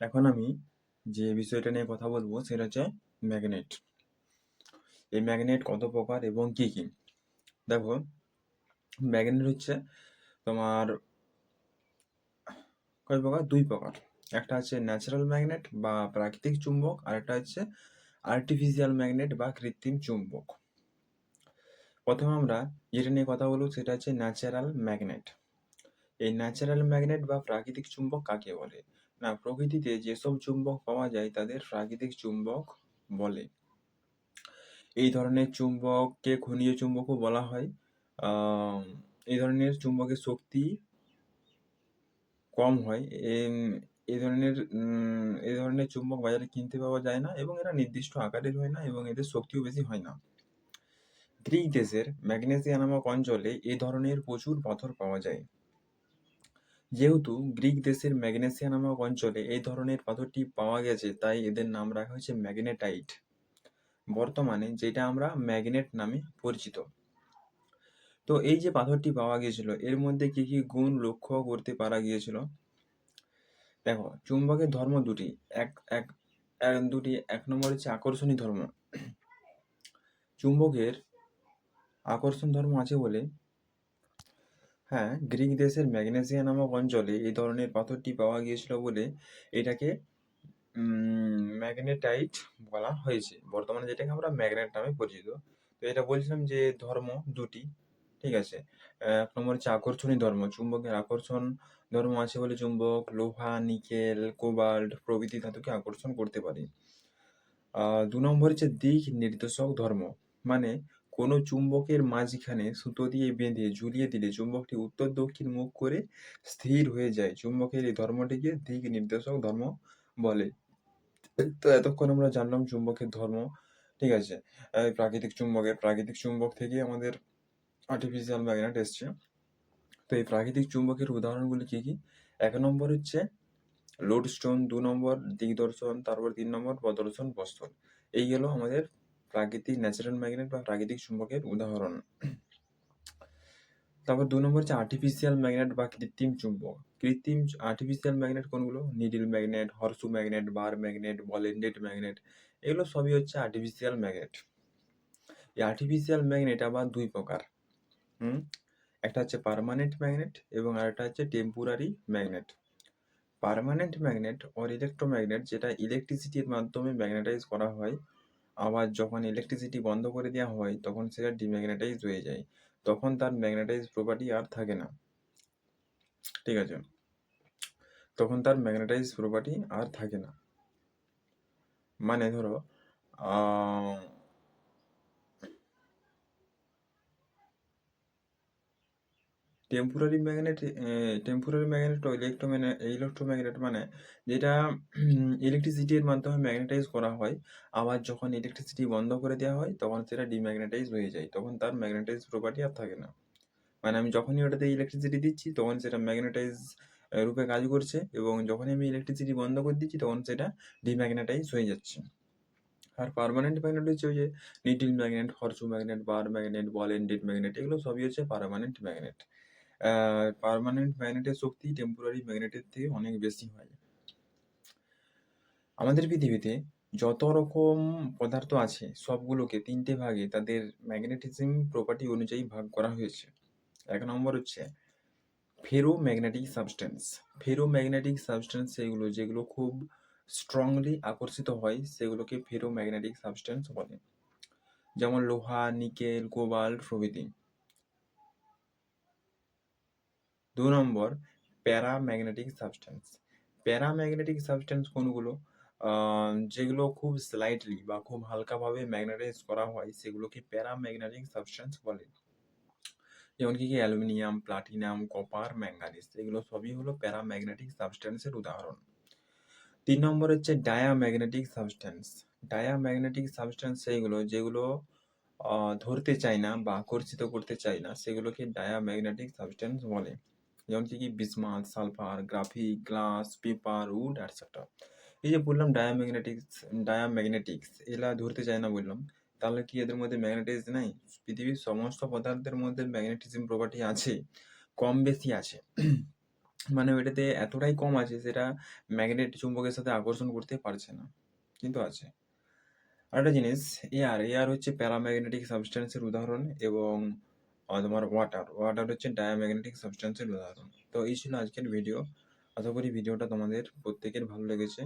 এখন আমি যে বিষয়টা নিয়ে কথা বলবো সেটা হচ্ছে ম্যাগনেট। এই ম্যাগনেট কত প্রকার এবং কি কি? দেখো, ম্যাগনেট হচ্ছে তোমার কয় প্রকার? দুই প্রকার। একটা হচ্ছে ন্যাচারাল ম্যাগনেট বা প্রাকৃতিক চুম্বক, আর একটা হচ্ছে আর্টিফিশিয়াল ম্যাগনেট বা কৃত্রিম চুম্বক। প্রথমে আমরা যেটা নিয়ে কথা বলবো সেটা হচ্ছে ন্যাচারাল ম্যাগনেট। এই ন্যাচারাল ম্যাগনেট বা প্রাকৃতিক চুম্বক কাকে বলে? না, প্রকৃতিতে যেসব চুম্বক পাওয়া যায় তাদের প্রাকৃতিক চুম্বক বলে। এই ধরনের চুম্বককে খনিজ চুম্বকও বলা হয়। আহ, এই ধরনের চুম্বকের শক্তি কম হয়। এই ধরনের চুম্বক বাজারে কিনতে পাওয়া যায় না এবং এরা নির্দিষ্ট আকারের হয় না এবং এদের শক্তিও বেশি হয় না। গ্রিক দেশের ম্যাগনেসিয়া নামক অঞ্চলে এই ধরনের প্রচুর পাথর পাওয়া যায়। যেহেতু গ্রিক দেশের ম্যাগনেসিয়া নামক অঞ্চলে এই ধরনের পাথরটি পাওয়া গেছে, তাই এদের নাম রাখা হয়েছে ম্যাগনেটাইট। বর্তমানে যেটা আমরা ম্যাগনেট নামে পরিচিত। তো এই যে পাথরটি পাওয়া গিয়েছিল এর মধ্যে কি কি গুণ লক্ষ্য করতে পারা গিয়েছিল? দেখো, চুম্বকের ধর্ম দুটি। এক এক এক নম্বর হচ্ছে আকর্ষণী ধর্ম। চুম্বকের আকর্ষণ ধর্ম আছে বলে, হ্যাঁ, গ্রিক দেশের ম্যাগনেসিয়া নামক অঞ্চলে এই ধরনের পাথরটি পাওয়া গিয়েছিল বলে এটাকে ম্যাগনেটাইট বলা হয়েছে। বর্তমানে যেটাকে আমরা ম্যাগনেট নামে পরিচিত। তো এটা বলছিলাম যে ধর্ম দুটি, ঠিক আছে। এক নম্বর হচ্ছে আকর্ষণী ধর্ম। চুম্বকের আকর্ষণ ধর্ম আছে বলে চুম্বক লোহা, নিকেল, কোবাল্ট প্রভৃতি ধাতুকে আকর্ষণ করতে পারে। দু নম্বর হচ্ছে দিক নির্দেশক ধর্ম, মানে কোনো চুম্বকের মাঝখানে সুতো দিয়ে বেঁধে ঝুলিয়ে দিলে চুম্বকটি উত্তর দক্ষিণ মুখ করে স্থির হয়ে যায়। চুম্বকের এই ধর্মটিকে দিক নির্দেশক ধর্ম বলে। তো এতক্ষণ আমরা জানলাম চুম্বকের ধর্ম, ঠিক আছে। প্রাকৃতিক চুম্বক থেকে আমাদের আর্টিফিশিয়াল ম্যাগনেট এসছে। তো এই প্রাকৃতিক চুম্বকের উদাহরণগুলি কি কি? এক নম্বর হচ্ছে লোডস্টোন, দু নম্বর দিগদর্শন, তারপর তিন নম্বর প্রদর্শন বস্তর। এই গেল আমাদের প্রাকৃতিক ন্যাচারাল ম্যাগনেট বা প্রাকৃতিক চুম্বকের উদাহরণ। তারপর দু নম্বর হচ্ছে আর্টিফিশিয়াল ম্যাগনেট বা কৃত্রিম চুম্বক। আর্টিফিশিয়াল ম্যাগনেট কোনগুলো? Needle magnet, horseshoe magnet, bar magnet, ball ended magnet, এগুলো সবই হচ্ছে আর্টিফিশিয়াল ম্যাগনেট। এই আর্টিফিশিয়াল ম্যাগনেট আবার দুই প্রকার। একটা হচ্ছে পার্মানেন্ট ম্যাগনেট এবং আরেকটা হচ্ছে temporary magnet. Permanent magnet or electromagnet, যেটা ইলেকট্রিসিটির মাধ্যমে ম্যাগনেটাইজ করা হয়। আবার যখন ইলেকট্রিসিটি বন্ধ করে দেওয়া হয় তখন সেটা ডিম্যাগনেটাইজ হয়ে যায়, তখন তার ম্যাগনেটাইজ প্রপার্টি আর থাকে না, ঠিক আছে। তখন তার ম্যাগনেটাইজ প্রপার্টি আর থাকে না। মানে ধরো, টেম্পোরারি ম্যাগনেট ও ইলেকট্রোম্যাগনেট মানে যেটা ইলেকট্রিসিটির মাধ্যমে ম্যাগনেটাইজ করা হয়, আবার যখন ইলেকট্রিসিটি বন্ধ করে দেওয়া হয় তখন সেটা ডিম্যাগনেটাইজ হয়ে যায়, তখন তার ম্যাগনেটাইজ প্রপার্টি আর থাকে না। মানে আমি যখনই ওটাতে ইলেকট্রিসিটি দিচ্ছি তখন সেটা ম্যাগনেটাইজ রূপে কাজ করছে, এবং যখনই আমি ইলেকট্রিসিটি বন্ধ করে দিচ্ছি তখন সেটা ডিম্যাগনেটাইজ হয়ে যাচ্ছে। আর পার্মানেন্ট ম্যাগনেট হচ্ছে ওই যে needle magnet, horseshoe magnet, bar magnet, ball ended magnet, এগুলো সবই হচ্ছে পার্মানেন্ট ম্যাগনেট। পার্মানেন্ট ম্যাগনেটের শক্তি টেম্পোরারি ম্যাগনেটের থেকে অনেক বেশি হয়। আমাদের পৃথিবীতে যত রকম পদার্থ আছে সবগুলোকে তিনটে ভাগে তাদের ম্যাগনেটিজম প্রপার্টি অনুযায়ী ভাগ করা হয়েছে। এক নম্বর হচ্ছে ফেরোম্যাগনেটিক সাবস্টেন্স। ফেরোম্যাগনেটিক সাবস্টেন্স সেগুলো যেগুলো খুব স্ট্রংলি আকর্ষিত হয় সেগুলোকে ফেরোম্যাগনেটিক সাবস্টেন্স বলে, যেমন লোহা, নিকেল, কোবাল্ট প্রভৃতি। দু নম্বর প্যারাম্যাগনেটিক সাবস্টেন্স। প্যারাম্যাগনেটিক সাবস্টেন্স কোনগুলো? যেগুলো খুব স্লাইটলি বা খুব হালকাভাবে ম্যাগনেটাইজ করা হয় সেগুলোকে প্যারাম্যাগনেটিক সাবস্টেন্স বলে, যেমন কি অ্যালুমিনিয়াম, প্লাটিনাম, কপার, ম্যাঙ্গানিজ, এগুলো সবই হলো প্যারাম্যাগনেটিক সাবস্টেন্সের উদাহরণ। তিন নম্বর হচ্ছে ডায়াম্যাগনেটিক সাবস্টেন্স। ডায়াম্যাগনেটিক সাবস্টেন্স সেইগুলো যেগুলো ধরতে চায় না বা আকর্ষিত করতে চায় না সেগুলোকে ডায়াম্যাগনেটিক সাবস্টেন্স বলে, যেমন কি bismuth, sulphur, graphic, glass, paper, wood etcetera. এই যে বললাম ডায়াম্যাগনেটিক্স এগুলা ধরতে চায় না বললাম, তাহলে কি এদের মধ্যে ম্যাগনেটাইজ নাই? পৃথিবীর সমস্ত পদার্থের মধ্যে ম্যাগনেটিজম প্রপার্টি আছে, কম বেশি আছে। মানে ওইটাতে এতটাই কম আছে সেটা ম্যাগনেট চুম্বকের সাথে আকর্ষণ করতে পারছে না। কিন্তু আছে। আরেকটা জিনিস এয়ার হচ্ছে প্যারাম্যাগনেটিক সাবস্ট্যান্সের উদাহরণ এবং তোমার ওয়াটার হচ্ছে ডায়াম্যাগনেটিক সাবস্ট্যান্সের উদাহরণ। তো এই ছিল আজকের ভিডিও। আশা করি ভিডিওটা তোমাদের প্রত্যেকের ভালো লেগেছে।